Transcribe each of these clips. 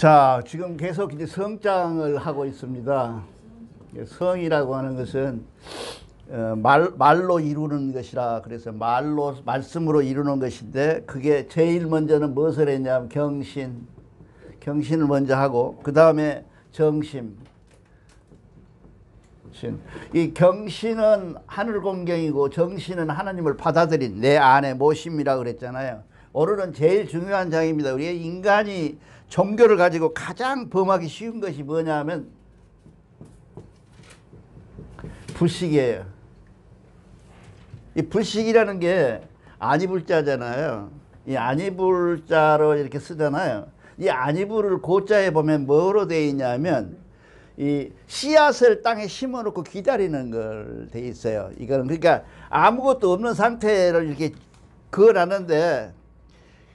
자, 지금 계속 이제 성장을 하고 있습니다. 성이라고 하는 것은 말로 이루는 것이라 그래서 말씀으로 이루는 것인데, 그게 제일 먼저는 무엇을 했냐면 경신을 먼저 하고, 그 다음에 정심. 이 경신은 하늘 공경이고 정신은 하나님을 받아들인 내 안에 모심이라고 그랬잖아요. 오늘은 제일 중요한 장입니다. 우리 인간이 종교를 가지고 가장 범하기 쉬운 것이 뭐냐면 불식이에요. 이 불식이라는 게 아니불자잖아요. 이 아니불자로 이렇게 쓰잖아요. 이 아니불을 고자에 보면 뭐로 되어 있냐면 이 씨앗을 땅에 심어놓고 기다리는 걸 돼 있어요. 이거는 그러니까 아무것도 없는 상태를 이렇게 그어놨는데,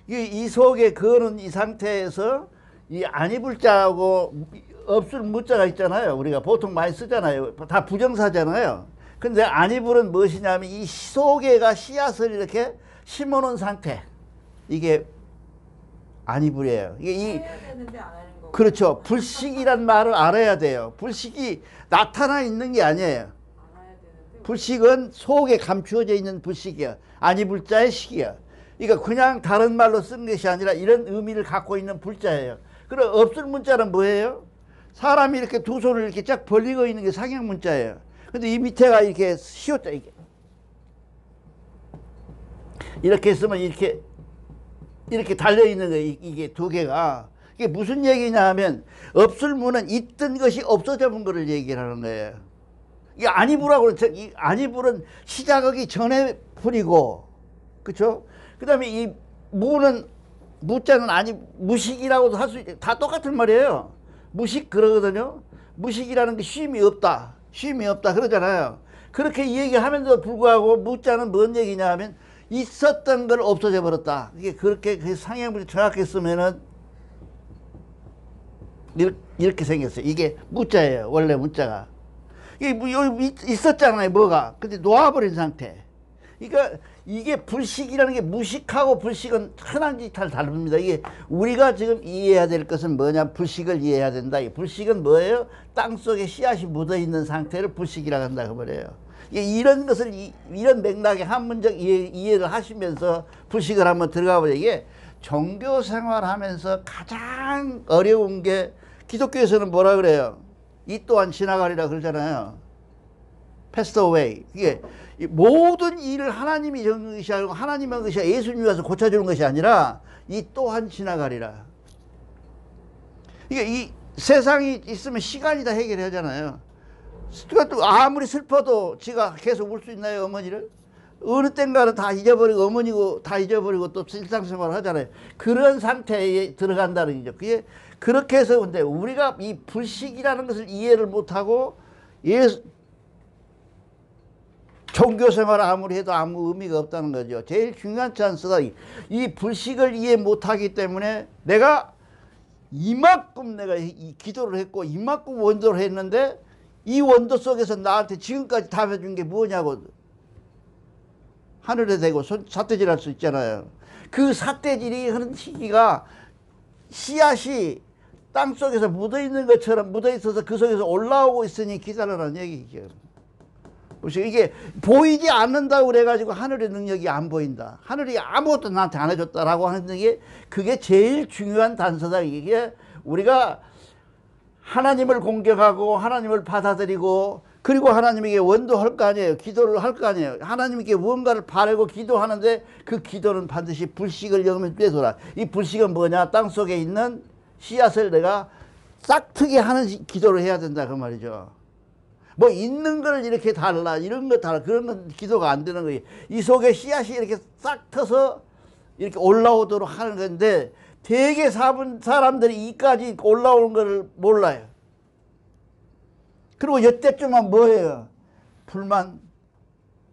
이 속에 그어놓은 이 상태에서 이 아니불자하고 없을 무자가 있잖아요. 우리가 보통 많이 쓰잖아요. 다 부정사잖아요. 근데 아니불은 무엇이냐면 이 속에가 씨앗을 이렇게 심어놓은 상태, 이게 아니불이에요. 이게 그렇죠. 불식이란 말을 알아야 돼요. 불식이 나타나 있는 게 아니에요. 불식은 속에 감추어져 있는 불식이야. 아니불자의 식이야. 그러니까 그냥 다른 말로 쓴 것이 아니라 이런 의미를 갖고 있는 불자예요. 그럼 없을 문자는 뭐예요? 사람이 이렇게 두 손을 이렇게 쫙 벌리고 있는 게 상형 문자예요. 근데 이 밑에가 이렇게 시옷자, 이렇게 쓰면 이렇게 달려 있는 거예요. 이게 두 개가. 이게 무슨 얘기냐 하면, 없을 무는 있던 것이 없어져 본 거를 얘기를 하는 거예요. 이게 아니불하고, 이 아니불은 시작하기 전에 불이고, 그쵸? 그 다음에 이 무는, 무자는 무식이라고도 할 수 있다. 다 똑같은 말이에요. 무식 그러거든요. 무식이라는 게 쉼이 없다. 쉼이 없다 그러잖아요. 그렇게 얘기하면서도 불구하고 무자는 뭔 얘기냐 하면, 있었던 걸 없어져 버렸다. 이게 그렇게 그 상형문이 정확히 쓰면은 이렇게 생겼어요. 이게 무자예요. 원래 무자가. 이게 여기 있었잖아요. 뭐가. 근데 놓아버린 상태. 그러니까 이게 불식이라는 게, 무식하고 불식은 흔한 짓을 다릅니다. 이게 우리가 지금 이해해야 될 것은 뭐냐, 불식을 이해해야 된다. 이 불식은 뭐예요? 땅속에 씨앗이 묻어 있는 상태를 불식이라고 한다고 말해요. 이런 것을 이런 맥락에 한문적 이해를 하시면서 불식을 한번 들어가 보세요. 이게 종교 생활하면서 가장 어려운 게, 기독교에서는 뭐라 그래요? 이 또한 지나가리라 그러잖아요. Passed away. 이게 모든 일을 하나님이 정하는 것이 아니고 하나님의 것이 예수님이 와서 고쳐주는 것이 아니라 이 또한 지나가리라. 이게 이 세상이 있으면 시간이 다 해결하잖아요. 아무리 슬퍼도 지가 계속 울 수 있나요, 어머니를? 어느 땐가는 다 잊어버리고, 어머니고 다 잊어버리고 또 일상생활을 하잖아요. 그런 상태에 들어간다는 거죠. 그게 그렇게 해서, 근데 우리가 이 불식이라는 것을 이해를 못하고 종교생활을 아무리 해도 아무 의미가 없다는 거죠. 제일 중요한 찬스가 이 불식을 이해 못하기 때문에 내가 이만큼 내가 이 기도를 했고 이만큼 원도를 했는데, 이 원도 속에서 나한테 지금까지 답해준 게 뭐냐고 하늘에 대고 삿대질할 수 있잖아요. 그 삿대질이 하는 시기가 씨앗이 땅속에서 묻어있는 것처럼 묻어있어서 그 속에서 올라오고 있으니 기다려라는 얘기죠. 이게 보이지 않는다고 그래가지고 하늘의 능력이 안 보인다. 하늘이 아무것도 나한테 안 해줬다라고 하는 게, 그게 제일 중요한 단서다. 이게 우리가 하나님을 공경하고 하나님을 받아들이고, 그리고 하나님에게 원도할 거 아니에요. 기도를 할 거 아니에요. 하나님께 무언가를 바라고 기도하는데, 그 기도는 반드시 불식을 영면 떼서라. 이 불식은 뭐냐? 땅속에 있는 씨앗을 내가 싹트게 하는 기도를 해야 된다 그 말이죠. 뭐 있는 걸 이렇게 달라, 이런 거 달라, 그런 건 기도가 안 되는 거예요. 이 속에 씨앗이 이렇게 싹 터서 이렇게 올라오도록 하는 건데, 되게 사람들이 이까지 올라오는 걸 몰라요. 그리고 이때쯤은 뭐예요? 불만,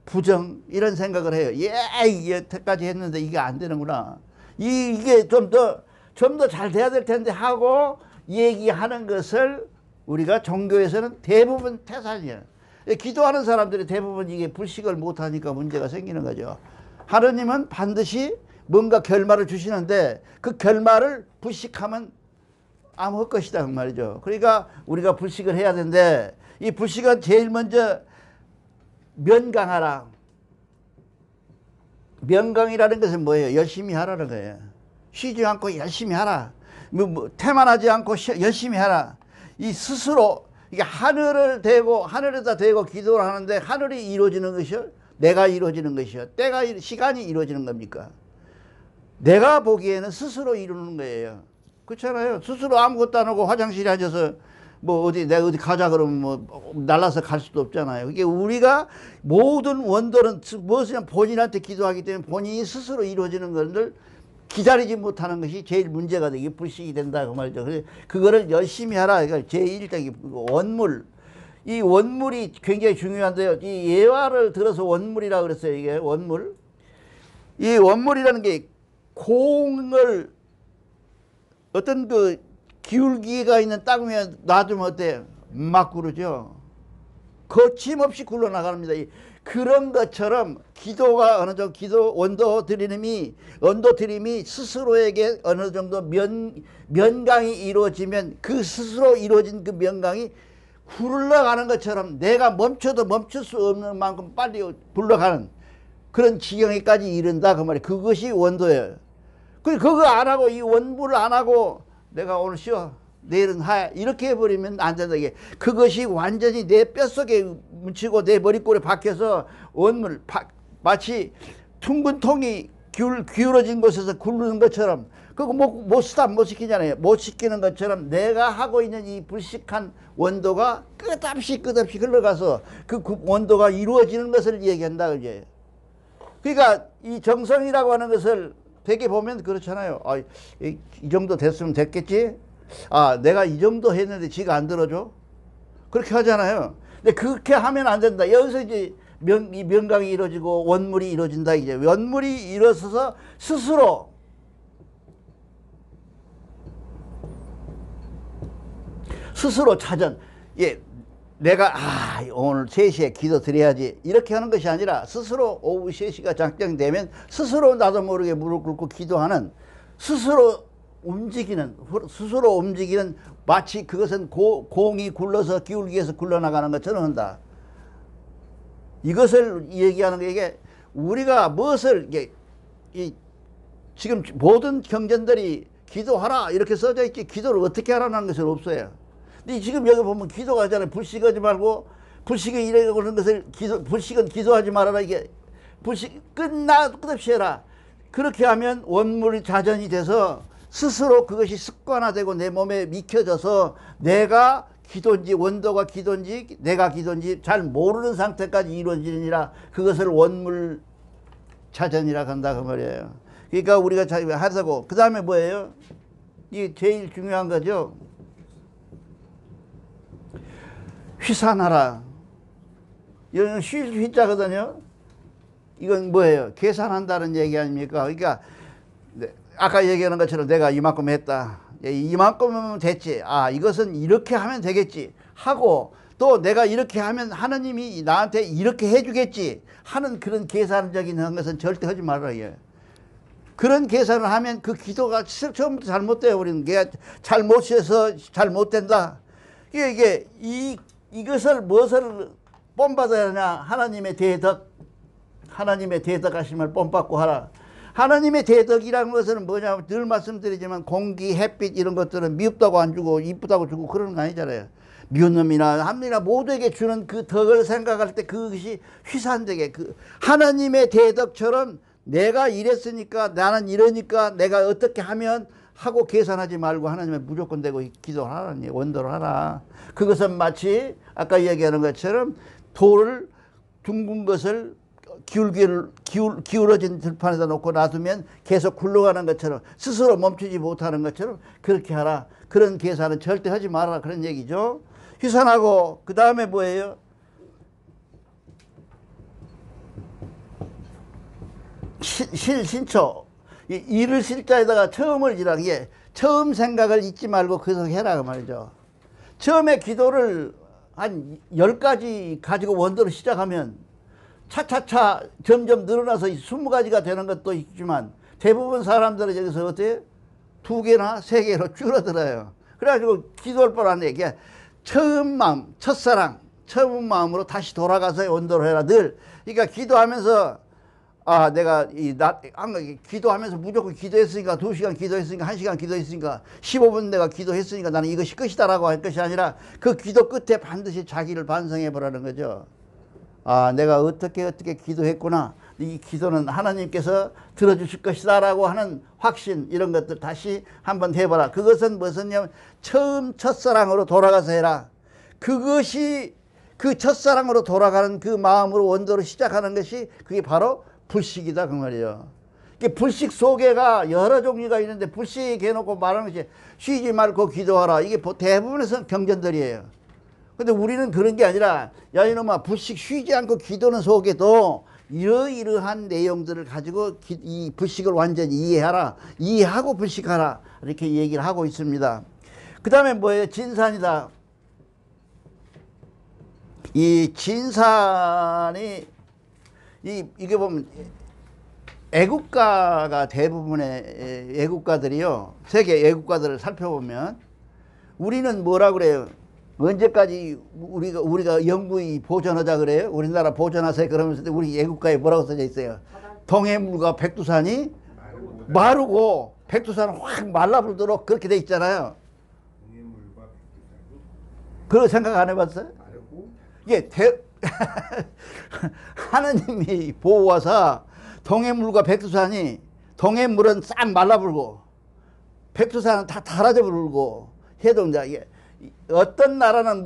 부정, 이런 생각을 해요. 여태까지 했는데 이게 안 되는구나. 이게 좀 더 잘 돼야 될 텐데 하고 얘기하는 것을 우리가 종교에서는 대부분 태산이에요. 기도하는 사람들이 대부분 이게 불식을 못하니까 문제가 생기는 거죠. 하느님은 반드시 뭔가 결말을 주시는데, 그 결말을 불식하면 암흑 것이다 그 말이죠. 그러니까 우리가 불식을 해야 되는데 이 불식은 제일 먼저 면강하라. 면강이라는 것은 뭐예요? 열심히 하라는 거예요. 쉬지 않고 열심히 하라. 태만하지 않고 열심히 하라. 이 스스로 이게 하늘에다 대고 기도를 하는데 하늘이 이루어지는 것이요? 내가 이루어지는 것이요? 시간이 이루어지는 겁니까? 내가 보기에는 스스로 이루는 거예요. 그렇잖아요. 스스로 아무것도 안 하고 화장실에 앉아서 내가 어디 가자 그러면 날라서 갈 수도 없잖아요. 이게 우리가 모든 원들은 무엇이냐 본인한테 기도하기 때문에 본인이 스스로 이루어지는 것을 기다리지 못하는 것이 제일 문제가 되게 불식이 된다 그 말이죠. 그래서 그거를 열심히 하라. 그러니까 제1단계 원물. 이 원물이 굉장히 중요한데요. 이 예화를 들어서 원물이라고 그랬어요. 이게 원물. 이 원물이라는 게 공을 어떤 그 기울기가 있는 땅 위에 놔두면 어때요? 막 구르죠. 거침없이 굴러나갑니다. 그런 것처럼 기도가 어느 정도 원도 드림이 스스로에게 어느 정도 면강이 이루어지면 그 스스로 이루어진 그 면강이 굴러가는 것처럼 내가 멈춰도 멈출 수 없는 만큼 빨리 굴러가는 그런 지경에까지 이른다 그 말이에요. 그것이 원도예요. 그거 안 하고 이 원물을 안 하고 내가 오늘 쉬어 내일은 하 이렇게 해버리면 안 된다. 이게 그것이 완전히 내 뼛속에 묻히고 내 머릿골에 박혀서 원물 마치 퉁근 통이 기울어진 곳에서 굴르는 것처럼 그거 못 시키잖아요. 못 시키는 것처럼 내가 하고 있는 이 불식한 원도가 끝없이 흘러가서 그 원도가 이루어지는 것을 얘기한다 그제. 그러니까 이 정성이라고 하는 것을 되게 보면 그렇잖아요. 이 정도 됐으면 됐겠지? 내가 이 정도 했는데 지가 안 들어줘? 그렇게 하잖아요. 근데 그렇게 하면 안 된다. 여기서 이제 이 면강이 이루어지고 원물이 이루어진다. 이제 원물이 일어서서 스스로 자전. 내가 오늘 3시에 기도 드려야지 이렇게 하는 것이 아니라 스스로 오후 3시가 작정되면 스스로 나도 모르게 무릎 꿇고 기도하는 스스로 움직이는 마치 그것은 공이 굴러서 기울기에서 굴러나가는 것처럼 한다. 이것을 얘기하는 게 이게 우리가 무엇을 지금 모든 경전들이 기도하라 이렇게 써져 있지 기도를 어떻게 하라는 것은 없어요. 근데 지금 여기 보면 기도가 하잖아요. 불식하지 말고 불식이 이래가는 것을 불식은 기도하지 말아라. 이게 불식 끝없이 해라. 그렇게 하면 원물이 자전이 돼서 스스로 그것이 습관화되고 내 몸에 익혀져서 내가 기도인지 원도가 기도인지 내가 기도인지 잘 모르는 상태까지 이루어지느니라. 그것을 원물 자전이라고 한다 그 말이에요. 그러니까 우리가 하자고. 그 다음에 뭐예요? 이게 제일 중요한 거죠. 휘산하라. 이건 휘자거든요. 이건 뭐예요? 계산한다는 얘기 아닙니까? 그러니까 아까 얘기하는 것처럼 내가 이만큼 했다. 이만큼은 됐지. 이것은 이렇게 하면 되겠지 하고 또 내가 이렇게 하면 하나님이 나한테 이렇게 해주겠지 하는 그런 계산적인 것은 절대 하지 말아라. 그런 계산을 하면 그 기도가 처음부터 잘못돼요. 우리는 잘못해서 잘못된다. 이것을 무엇을 본받아야 하냐? 하나님의 대덕하심을 본받고 하라. 하나님의 대덕이라는 것은 뭐냐면 늘 말씀드리지만 공기, 햇빛 이런 것들은 미흡다고 안 주고 이쁘다고 주고 그러는 거 아니잖아요. 미운 놈이나 함이나 모두에게 주는 그 덕을 생각할 때 그것이 휘산되게 하나님의 대덕처럼 내가 이랬으니까 나는 이러니까 내가 어떻게 하면 하고 계산하지 말고 하나님의 무조건 되고 기도하라는 원도를 하라. 그것은 마치 아까 얘기하는 것처럼 돌을 둥근 것을 기울어진 들판에다 놓고 놔두면 계속 굴러가는 것처럼 스스로 멈추지 못하는 것처럼 그렇게 하라. 그런 계산은 절대 하지 말아라. 그런 얘기죠. 휘산하고 그 다음에 뭐예요? 신초. 일을 실자에다가 처음을 지라. 게 처음 생각을 잊지 말고 계속 해라 그 말이죠. 처음에 기도를 한 10가지 가지고 원도를 시작하면 차차차 점점 늘어나서 20가지가 되는 것도 있지만 대부분 사람들은 여기서 어때요? 2개나 3개로 줄어들어요. 그래가지고 기도할 뻔한 얘기야. 처음 마음, 첫사랑, 처음 마음으로 다시 돌아가서 원도를 해라. 늘. 그러니까 기도하면서 내가 기도하면서 무조건 기도했으니까 2시간 기도했으니까 1시간 기도했으니까 15분 내가 기도했으니까 나는 이것이 끝이다라고 할 것이 아니라 그 기도 끝에 반드시 자기를 반성해 보라는 거죠. 내가 어떻게 기도했구나. 이 기도는 하나님께서 들어주실 것이다 라고 하는 확신, 이런 것들 다시 한번 해봐라. 그것은 무엇이냐면 처음 첫사랑으로 돌아가서 해라. 그것이 그 첫사랑으로 돌아가는 그 마음으로 원도로 시작하는 것이 그게 바로 불식이다 그 말이에요. 불식 소개가 여러 종류가 있는데 불식 해놓고 말하는 것이 쉬지 말고 기도하라. 이게 대부분의 경전들이에요. 근데 우리는 그런 게 아니라 야 이놈아, 불식 쉬지 않고 기도는 속에도 이러이러한 내용들을 가지고 이 불식을 완전히 이해하라. 이해하고 불식하라. 이렇게 얘기를 하고 있습니다. 그 다음에 뭐예요? 진산이다. 이 진산이 이게 보면 애국가가 대부분의 애국가들이요. 세계 애국가들을 살펴보면 우리는 뭐라 그래요? 언제까지 우리가 영구히 보존하자 그래요? 우리나라 보존하세요 그러면서 우리 애국가에 뭐라고 써져 있어요? 동해물과 백두산이 마르고 백두산은 확 말라불도록 그렇게 돼 있잖아요. 동해물과 백두산이 그런 생각 안 해봤어요? 마르고 이게 하느님이 보호하사 동해물과 백두산이, 동해물은 싹 말라불고 백두산은 다 닳아져 불고 해도 이제 어떤 나라는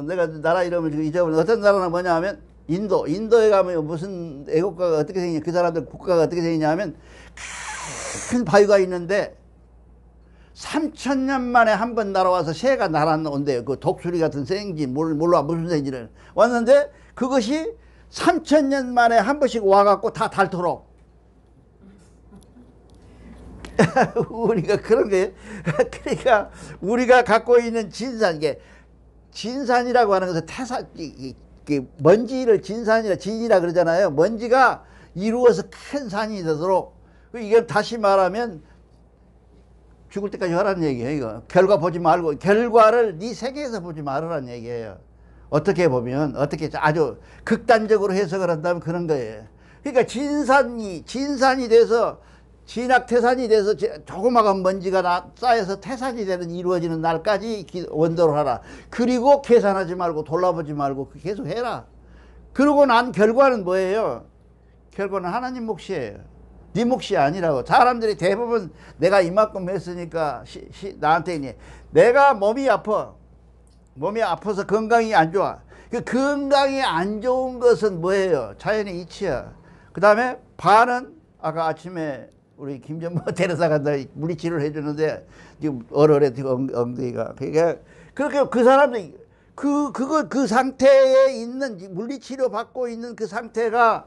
내가 나라 이름을 잊어버린, 어떤 나라는 뭐냐 하면 인도에 가면 무슨 애국가가 어떻게 생기냐, 그 사람들 국가가 어떻게 생기냐 하면 큰 바위가 있는데 3000년 만에 한 번 날아와서 새가 날아온대요. 그 독수리 같은 생쥐 몰라 무슨 생쥐를 왔는데 그것이 3000년 만에 한 번씩 와갖고 다 닳도록 우리가 그런 게 그러니까 우리가 갖고 있는 진산, 이게 진산이라고 하는 것은 먼지를 진이라 그러잖아요. 먼지가 이루어서 큰 산이 되도록, 이게 다시 말하면 죽을 때까지 하라는 얘기예요. 이거 결과 보지 말고 결과를 네 세계에서 보지 말으라는 얘기예요. 어떻게 보면 어떻게 아주 극단적으로 해석을 한다면 그런 거예요. 그러니까 진산이 돼서 진학태산이 돼서 조그마한 먼지가 쌓여서 태산이 되는 이루어지는 날까지 원도를 하라. 그리고 계산하지 말고 돌아보지 말고 계속 해라. 그러고 난 결과는 뭐예요? 결과는 하나님 몫이에요. 네 몫이 아니라고. 사람들이 대부분 내가 이만큼 했으니까 나한테 내가 몸이 아파서 건강이 안 좋아. 그 건강이 안 좋은 것은 뭐예요? 자연의 이치야. 그 다음에 반은 아까 아침에 우리 김전모 대리사가 물리치료를 해주는데 지금 얼얼해 지금 엉덩이가. 그러니까 그렇게 그 사람들이 그 상태에 있는 물리치료 받고 있는 그 상태가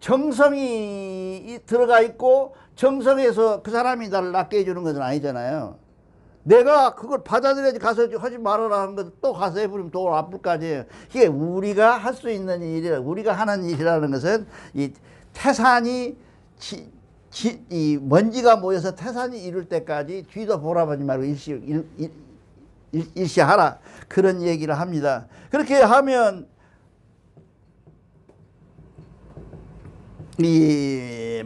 정성이 들어가 있고 정성에서 그 사람이 나를 낫게 해주는 것은 아니잖아요. 내가 그걸 받아들여야지. 가서 하지 말아라 하는 것도 또 가서 해버리면 또 아플 거 아니에요. 이게 우리가 할 수 있는 일이라, 우리가 하는 일이라는 것은 이 태산이 이 먼지가 모여서 태산이 이룰 때까지 뒤도 돌아보지 말고 일시하라. 그런 얘기를 합니다. 그렇게 하면 이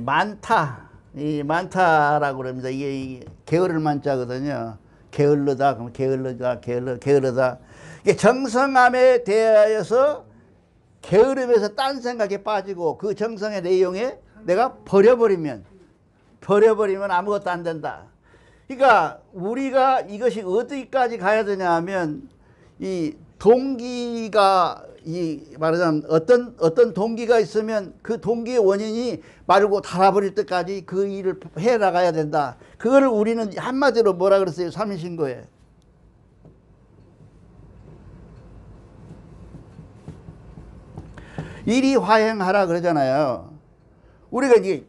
많다라고 그럽니다. 이게 게으를 만자거든요. 게을르다, 그럼 게으르다. 이게 정성함에 대하여서 게으름에서 딴 생각에 빠지고 그 정성의 내용에 내가 버려버리면 아무것도 안 된다. 그러니까 우리가 이것이 어디까지 가야 되냐 하면 이 동기가 말하자면 어떤 동기가 있으면 그 동기의 원인이 마르고 닳아버릴 때까지 그 일을 해 나가야 된다. 그거를 우리는 한마디로 뭐라 그랬어요? 삼위신고에. 일이 화행하라 그러잖아요. 우리가 이제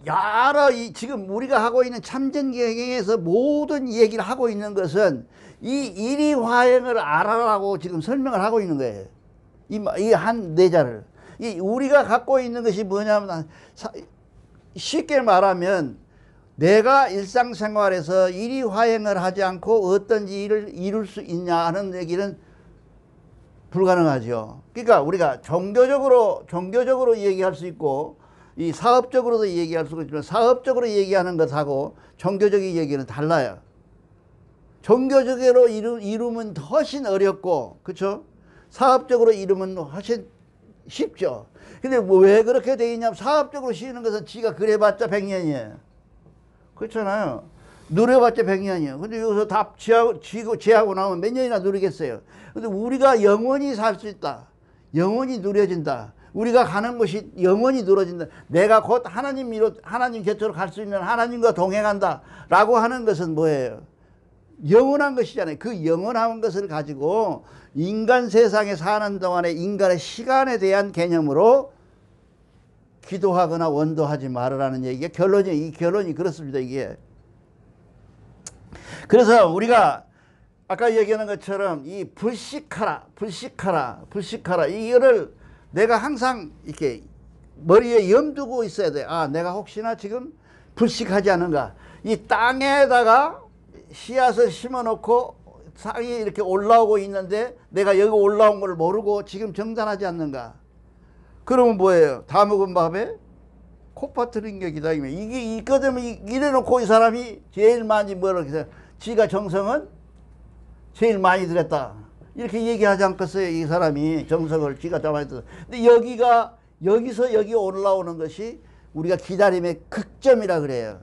여러 지금 우리가 하고 있는 참전경영에서 모든 얘기를 하고 있는 것은 이 일이 화행을 알아라고 지금 설명을 하고 있는 거예요. 이 한 내자를. 우리가 갖고 있는 것이 뭐냐면 쉽게 말하면 내가 일상생활에서 일이 화행을 하지 않고 어떤 일을 이룰 수 있냐 하는 얘기는 불가능하죠. 그러니까 우리가 종교적으로 얘기할 수 있고 이 사업적으로도 얘기할 수 있지만 사업적으로 얘기하는 것하고 종교적인 얘기는 달라요. 종교적으로 이루면 훨씬 어렵고, 그렇죠? 사업적으로 이루면 훨씬 쉽죠. 근데 뭐 왜 그렇게 돼 있냐면 사업적으로 쉬는 것은 지가 그래봤자 100년이에요. 그렇잖아요. 누려봤자 100년이에요. 근데 여기서 다 지하고 나오면 몇 년이나 누리겠어요. 근데 우리가 영원히 살 수 있다. 영원히 누려진다. 우리가 가는 곳이 영원히 누려진다. 내가 곧 하나님 곁으로 갈 수 있는 하나님과 동행한다. 라고 하는 것은 뭐예요? 영원한 것이잖아요. 그 영원한 것을 가지고 인간 세상에 사는 동안에 인간의 시간에 대한 개념으로 기도하거나 원도하지 말으라는 얘기가 이 결론이 그렇습니다. 이게. 그래서 우리가 아까 얘기하는 것처럼 이 불식하라 이거를 내가 항상 이렇게 머리에 염두고 있어야 돼. 아, 내가 혹시나 지금 불식하지 않은가. 이 땅에다가 씨앗을 심어 놓고 상이 이렇게 올라오고 있는데 내가 여기 올라온 걸 모르고 지금 정산하지 않는가. 그러면 뭐예요? 다 먹은 밥에 코 빠뜨린 게 기다리면 이게 있거든. 이래놓고 이 사람이 제일 많이 뭐라고 해서 지가 정성은 제일 많이 들였다. 이렇게 얘기하지 않겠어요? 이 사람이 정성을 지가 더 많이 들었다. 근데 여기서 여기 올라오는 것이 우리가 기다림의 극점이라 그래요.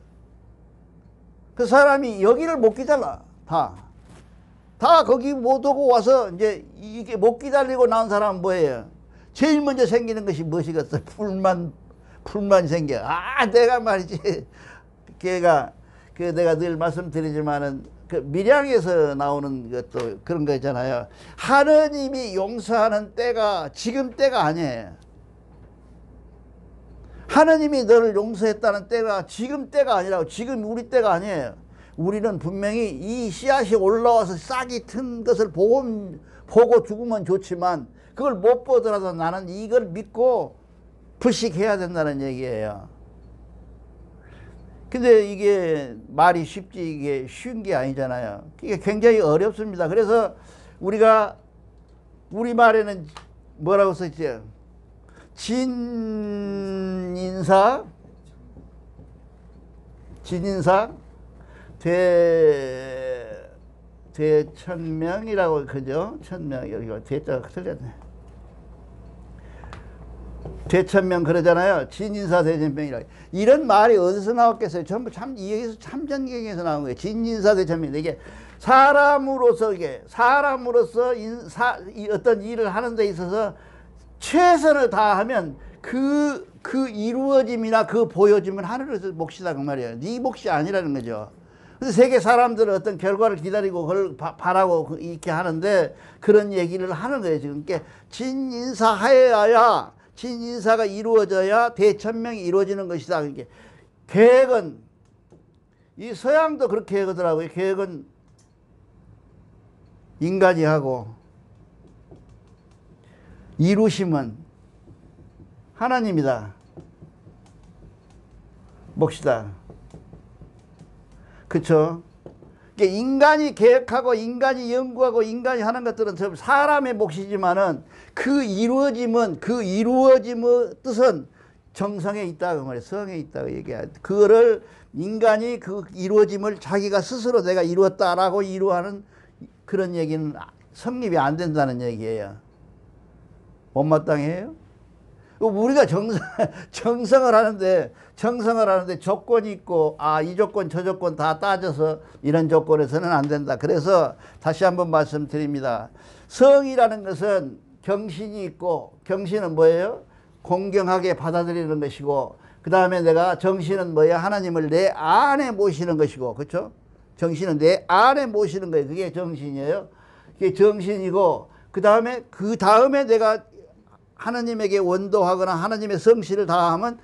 그 사람이 여기를 못 기다려. 다 거기 못 오고 와서 이제 이게 못 기다리고 나온 사람은 뭐예요? 제일 먼저 생기는 것이 무엇이겠어? 불만 생겨. 아, 내가 말이지. 걔가 내가 늘 말씀드리지만은 그 밀양에서 나오는 것도 그런 거 있잖아요. 하느님이 용서하는 때가 지금 때가 아니에요. 하느님이 너를 용서했다는 때가 지금 때가 아니라고. 지금 우리 때가 아니에요. 우리는 분명히 이 씨앗이 올라와서 싹이 튼 것을 보고 죽으면 좋지만 그걸 못 보더라도 나는 이걸 믿고 불식해야 된다는 얘기예요. 근데 이게 말이 쉽지 이게 쉬운 게 아니잖아요. 이게 굉장히 어렵습니다. 그래서 우리가 우리말에는 뭐라고 써있죠? 진인사 대천명이라고 그죠? 천명 여기가 대자가 틀렸네. 대천명 그러잖아요. 진인사 대천명이라. 이런 말이 어디서 나왔겠어요? 전부 여기서 참전경에서 나온 거예요. 진인사 대천명. 이게 사람으로서 어떤 일을 하는 데 있어서 최선을 다하면 그 이루어짐이나 그 보여짐은 하늘에서 몫이다 그 말이에요. 네 몫이 아니라는 거죠. 그래서 세계 사람들은 어떤 결과를 기다리고 그걸 바라고 이렇게 하는데 그런 얘기를 하는 거예요. 지금 진인사하여야 진인사가 이루어져야 대천명이 이루어지는 것이다. 그게 계획은 이 서양도 그렇게 하더라고요. 계획은 인간이 하고 이루심은 하나님이다. 몫이다. 그쵸? 인간이 계획하고 인간이 연구하고 인간이 하는 것들은 전부 사람의 몫이지만은 그 이루어짐의 뜻은 정성에 있다. 그 말이에요. 성에 있다고 얘기해요. 그거를 인간이 그 이루어짐을 자기가 스스로 내가 이루었다라고 이루하는 그런 얘기는 성립이 안 된다는 얘기예요. 못마땅해요? 우리가 정성을 하는데 조건이 있고 이 조건 저 조건 다 따져서 이런 조건에서는 안 된다. 그래서 다시 한번 말씀드립니다. 성이라는 것은 경신이 있고, 경신은 뭐예요? 공경하게 받아들이는 것이고, 그 다음에 내가 정신은 뭐예요? 하나님을 내 안에 모시는 것이고, 그렇죠? 정신은 내 안에 모시는 거예요. 그게 정신이에요. 그게 정신이고, 그 다음에 내가 하나님에게 원도하거나 하나님의 성실을 다하면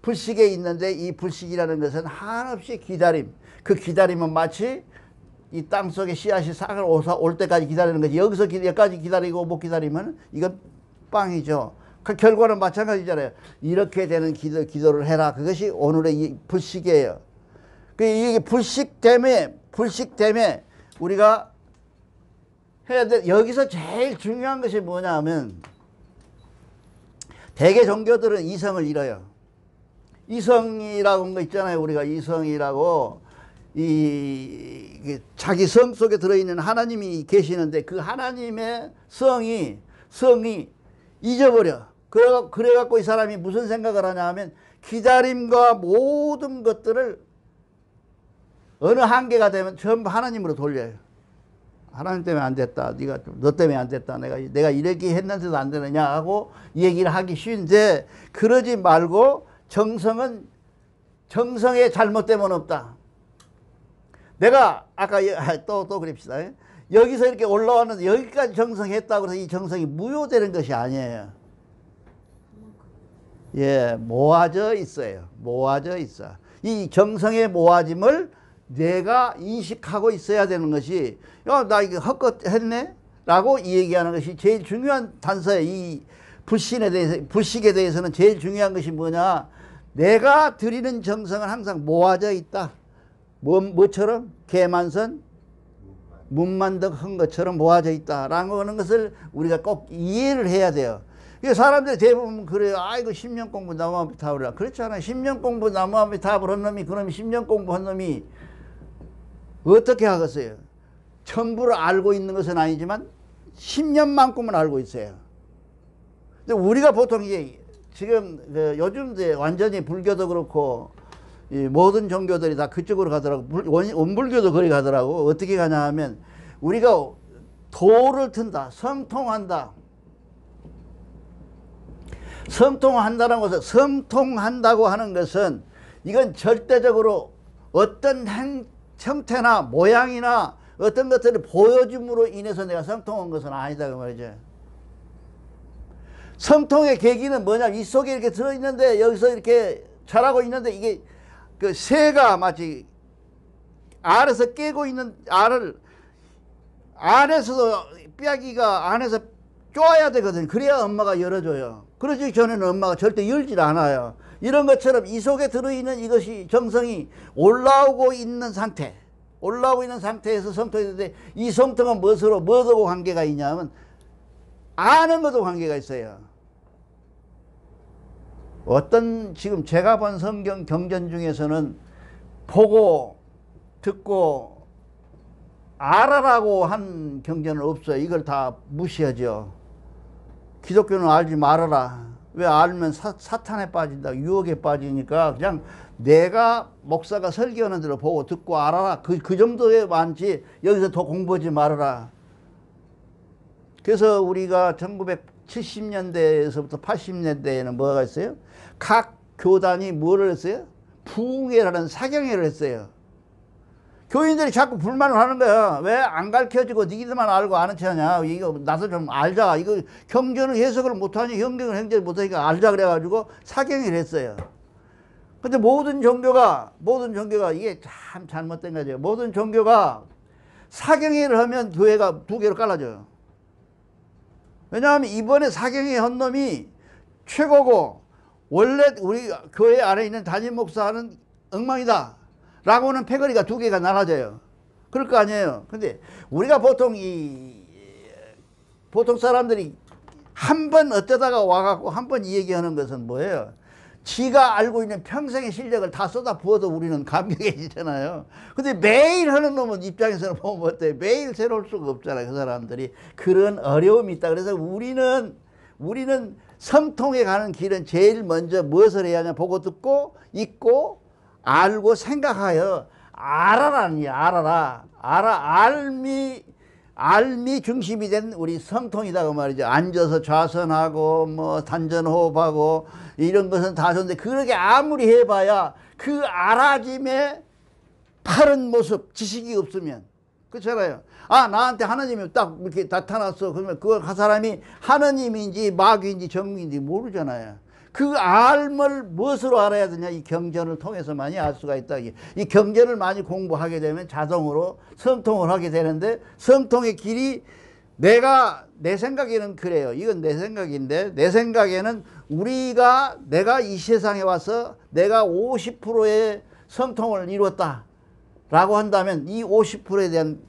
불식에 있는데, 이 불식이라는 것은 한없이 기다림. 그 기다림은 마치 이 땅속에 씨앗이 싹을 올 때까지 기다리는 거지. 여기까지 기다리고 못 기다리면 이건 빵이죠. 그 결과는 마찬가지잖아요. 이렇게 되는 기도를 해라. 그것이 오늘의 이 불식이에요. 이게 불식 때문에 우리가 해야 돼. 여기서 제일 중요한 것이 뭐냐면 대개 종교들은 이성을 잃어요. 이성이라고 한 거 있잖아요. 우리가 이성이라고 자기 성 속에 들어있는 하나님이 계시는데 그 하나님의 성이 잊어버려. 그래갖고 이 사람이 무슨 생각을 하냐 하면 기다림과 모든 것들을 어느 한계가 되면 전부 하나님으로 돌려요. 하나님 때문에 안 됐다. 너 때문에 안 됐다. 내가 이렇게 했는데도 안 되느냐 하고 얘기를 하기 쉬운데 그러지 말고 정성의 잘못됨은 없다. 내가 아까 또 그럽시다. 여기서 이렇게 올라왔는데 여기까지 정성했다고 해서 이 정성이 무효되는 것이 아니에요. 예, 모아져 있어요. 모아져 있어. 이 정성의 모아짐을 내가 인식하고 있어야 되는 것이 나 이거 헛것 했네? 라고 얘기하는 것이 제일 중요한 단서예요. 이 불식에 대해서는 제일 중요한 것이 뭐냐? 내가 드리는 정성은 항상 모아져 있다. 뭐처럼? 개만선, 문만덕 한 것처럼 모아져 있다라는 것을 우리가 꼭 이해를 해야 돼요. 사람들이 대부분 그래요. 아이고 10년 공부 나무아미타불이라. 그렇잖아요. 10년 공부 나무아미타불 한 놈이 그놈이 10년 공부 한 놈이 어떻게 하겠어요? 전부를 알고 있는 것은 아니지만 10년만큼은 알고 있어요. 근데 우리가 보통 이제 지금 요즘 완전히 불교도 그렇고 이 모든 종교들이 다 그쪽으로 가더라고. 원불교도 그리 가더라고. 어떻게 가냐 하면 우리가 도를 튼다. 성통한다. 성통한다는 것은 성통한다고 하는 것은 이건 절대적으로 어떤 형태나 모양이나 어떤 것들을 보여줌으로 인해서 내가 성통한 것은 아니다 그 말이죠. 성통의 계기는 뭐냐면 이 속에 이렇게 들어있는데 여기서 이렇게 자라고 있는데 이게 그 새가 마치 알에서 깨고 있는 알을 안에서도 뼈기가 안에서 쪼아야 되거든. 그래야 엄마가 열어줘요. 그러기 전에는 엄마가 절대 열질 않아요. 이런 것처럼 이 속에 들어있는 이것이 정성이 올라오고 있는 상태에서 성통이 되는데 이 성통은 뭐하고 관계가 있냐면 아는 것도 관계가 있어요. 지금 제가 본 성경 경전 중에서는 보고 듣고 알아라고 한 경전은 없어요. 이걸 다 무시하죠. 기독교는 알지 말아라. 왜 알면 사탄에 빠진다. 유혹에 빠지니까 그냥 내가 목사가 설교하는 대로 보고 듣고 알아라. 그 정도에 많지 여기서 더 공부하지 말아라. 그래서 우리가 1970년대에서부터 80년대에는 뭐가 있어요? 각 교단이 뭐를 했어요? 부흥회라는 사경회를 했어요. 교인들이 자꾸 불만을 하는 거야. 왜 안 가르쳐주고 니들만 알고 아는 체 하냐. 이거 나도 좀 알자. 이거 경전을 해석을 못하니 경전을 행전을 못하니까 알자 그래가지고 사경회를 했어요. 근데 모든 종교가 이게 참 잘못된 거죠. 모든 종교가 사경회를 하면 교회가 두 개로 갈라져요. 왜냐하면 이번에 사경회 한 놈이 최고고 원래 우리 교회 안에 있는 담임 목사는 엉망이다 라고는 패거리가 두 개가 나눠져요. 그럴 거 아니에요. 근데 우리가 보통 보통 사람들이 한 번 어쩌다가 와갖고 한 번 이 얘기하는 것은 뭐예요? 지가 알고 있는 평생의 실력을 다 쏟아 부어도 우리는 감격해지잖아요. 근데 매일 하는 놈은 입장에서는 보면 어때요? 매일 새로울 수가 없잖아요. 그 사람들이. 그런 어려움이 있다. 그래서 우리는 성통에 가는 길은 제일 먼저 무엇을 해야 하냐? 보고 듣고 읽고 알고 생각하여 알아라는 게 알아라. 알미 중심이 된 우리 성통이다 그 말이죠. 앉아서 좌선하고 뭐 단전호흡하고 이런 것은 다 좋은데 그렇게 아무리 해봐야 그 알아짐의 바른 모습 지식이 없으면 그렇잖아요. 나한테 하나님이 딱 이렇게 나타났어. 그러면 그 사람이 하나님인지 마귀인지 정인지 모르잖아요. 그 알을 무엇으로 알아야 되냐? 이 경전을 통해서만이 알 수가 있다. 이 경전을 많이 공부하게 되면 자동으로 성통을 하게 되는데 성통의 길이 내 생각에는 그래요. 이건 내 생각인데 내 생각에는 내가 이 세상에 와서 내가 50%의 성통을 이루었다 라고 한다면 이 50%에 대한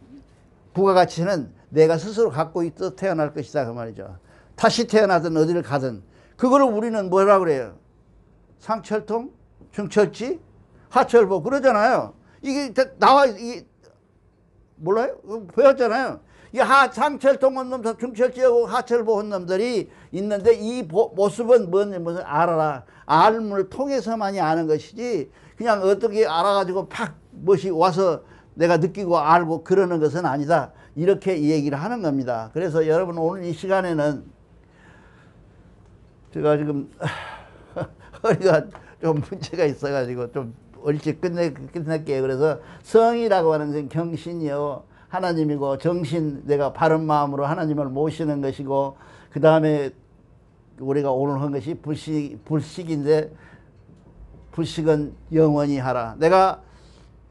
부가가치는 내가 스스로 갖고 있어 태어날 것이다 그 말이죠. 다시 태어나든 어디를 가든 그거를 우리는 뭐라 그래요? 상철통, 중철지, 하철보 그러잖아요. 이게 나와 이게 몰라요? 배웠잖아요. 이 상철통 온 놈들, 중철지하고 하철보 온 놈들이 있는데 이 모습은 무슨 알아라. 알문을 통해서만이 아는 것이지 그냥 어떻게 알아가지고 팍 무엇이 와서 내가 느끼고 알고 그러는 것은 아니다. 이렇게 이 얘기를 하는 겁니다. 그래서 여러분 오늘 이 시간에는 제가 지금 허리가 좀 문제가 있어가지고 좀 일찍 끝낼게요. 그래서 성이라고 하는 것은 경신이요. 하나님이고 정신 내가 바른 마음으로 하나님을 모시는 것이고 그 다음에 우리가 오늘 한 것이 불식인데 불식은 영원히 하라. 내가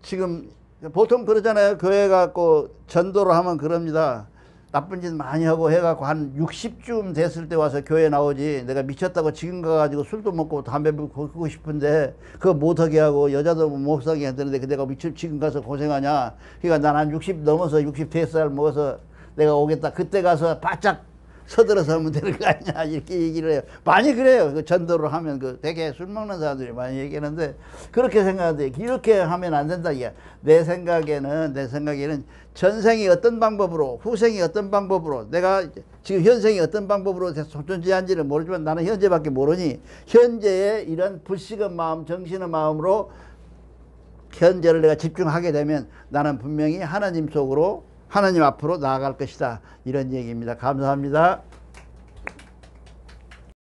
지금 보통 그러잖아요. 교회 갖고 전도를 하면 그럽니다. 나쁜 짓 많이 하고 해갖고 한 60쯤 됐을 때 와서 교회 나오지. 내가 미쳤다고 지금 가가지고 술도 먹고 담배 피우고 싶은데 그거 못하게 하고 여자도 못 사게 하는데 내가 지금 가서 고생하냐. 그러니까 난 한 60 넘어서 63살 먹어서 내가 오겠다. 그때 가서 바짝 서들어서 하면 되는 거 아니냐 이렇게 얘기를 해요. 많이 그래요. 그 전도를 하면 그 되게 술 먹는 사람들이 많이 얘기하는데 그렇게 생각하는데 이렇게 하면 안 된다. 이게 내 생각에는 전생이 어떤 방법으로 후생이 어떤 방법으로 내가 지금 현생이 어떤 방법으로 존재한지는 모르지만 나는 현재밖에 모르니 현재의 이런 불식은 마음 정신의 마음으로 현재를 내가 집중하게 되면 나는 분명히 하나님 속으로 하나님 앞으로 나아갈 것이다. 이런 얘기입니다. 감사합니다.